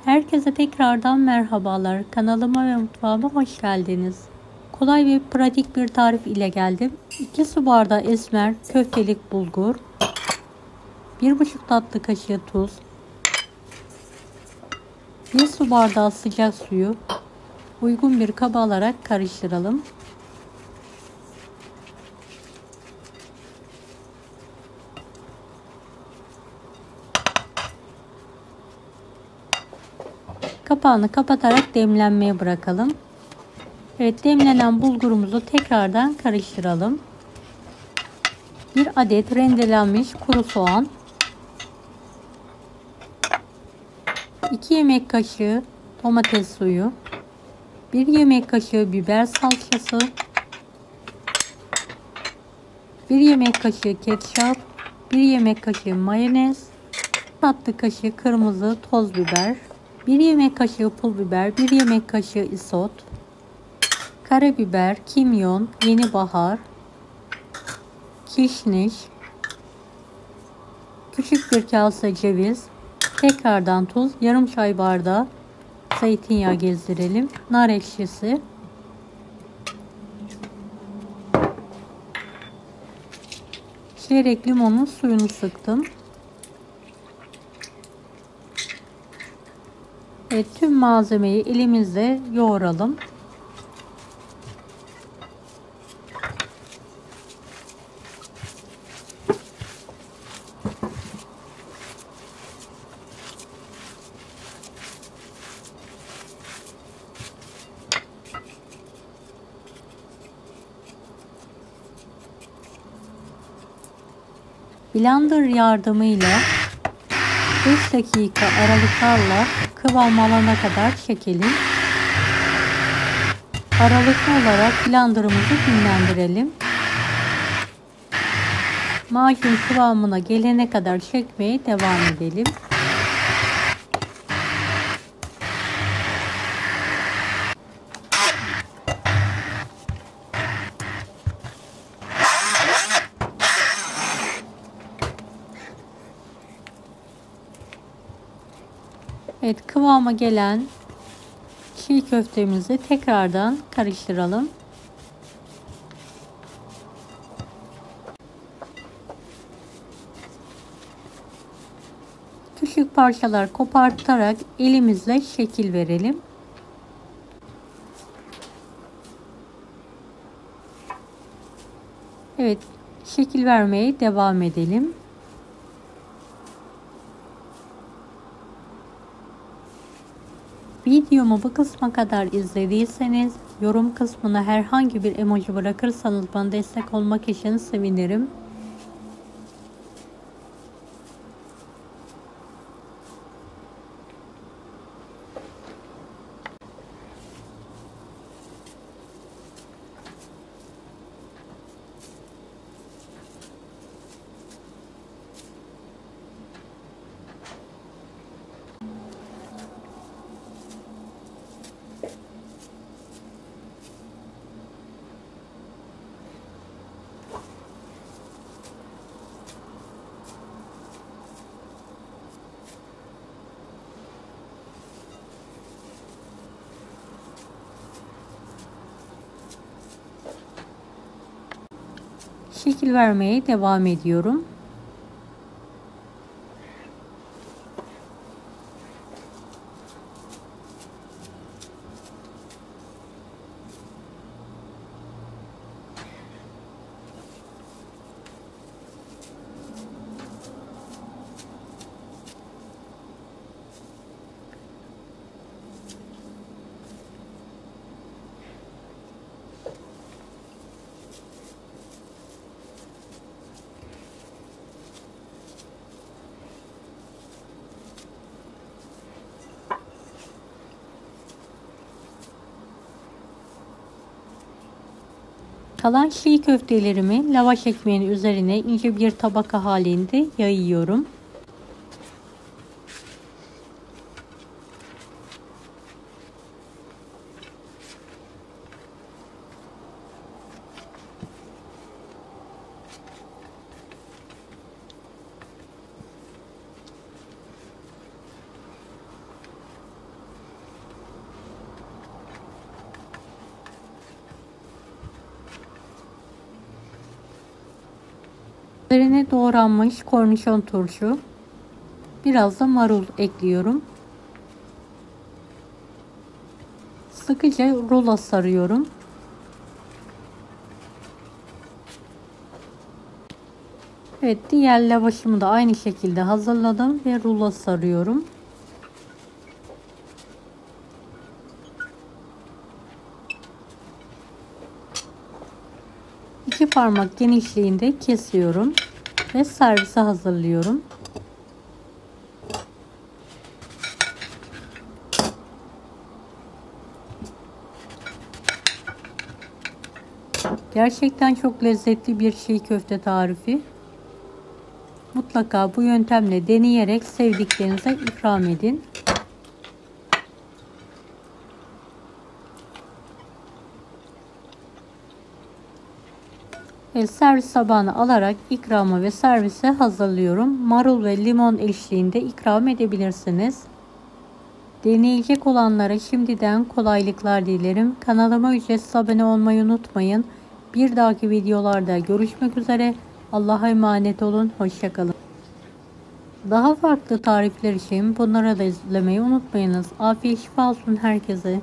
Herkese tekrardan merhabalar. Kanalıma ve mutfağıma hoş geldiniz. Kolay ve pratik bir tarif ile geldim. 2 su bardağı esmer köftelik bulgur, 1,5 tatlı kaşığı tuz, 1 su bardağı sıcak suyu uygun bir kaba alarak karıştıralım. Kapağını kapatarak demlenmeye bırakalım. Evet, demlenen bulgurumuzu tekrardan karıştıralım. 1 adet rendelenmiş kuru soğan, 2 yemek kaşığı domates suyu, 1 yemek kaşığı biber salçası, 1 yemek kaşığı ketçap, 1 yemek kaşığı mayonez, 1 tatlı kaşığı kırmızı toz biber, 1 yemek kaşığı pul biber, 1 yemek kaşığı isot, karabiber, kimyon, yeni bahar, kişniş, küçük bir kase ceviz, tekrardan tuz, yarım çay bardağı zeytinyağı gezdirelim, nar ekşisi, çeyrek limonun suyunu sıktım. Evet, tüm malzemeyi elimizle yoğuralım. Blender yardımıyla 5 dakika aralıklarla kıvam alana kadar çekelim. Aralıklı olarak blenderımızı dinlendirelim. Macun kıvamına gelene kadar çekmeye devam edelim. Evet, kıvama gelen çiğ köftemizi tekrardan karıştıralım. Küçük parçalar kopartarak elimizle şekil verelim. Evet, şekil vermeye devam edelim. Videomu bu kısma kadar izlediyseniz yorum kısmına herhangi bir emoji bırakırsanız bana destek olmak için sevinirim. Şekil vermeye devam ediyorum. Kalan çiğ köftelerimi lavaş ekmeğinin üzerine ince bir tabaka halinde yayıyorum. Üzerine doğranmış kornişon turşu, biraz da marul ekliyorum. Sıkıca rulo sarıyorum. Evet, diğer lavaşımı da aynı şekilde hazırladım ve rulo sarıyorum. İki parmak genişliğinde kesiyorum ve servise hazırlıyorum. Gerçekten çok lezzetli bir çiğ köfte tarifi. Mutlaka bu yöntemle deneyerek sevdiklerinize ikram edin. Servis tabağına alarak ikrama ve servise hazırlıyorum. Marul ve limon eşliğinde ikram edebilirsiniz. Deneyecek olanlara şimdiden kolaylıklar dilerim. Kanalıma ücretsiz abone olmayı unutmayın. Bir dahaki videolarda görüşmek üzere. Allah'a emanet olun. Hoşça kalın. Daha farklı tarifler için bunları da izlemeyi unutmayınız. Afiyet şifa olsun herkese.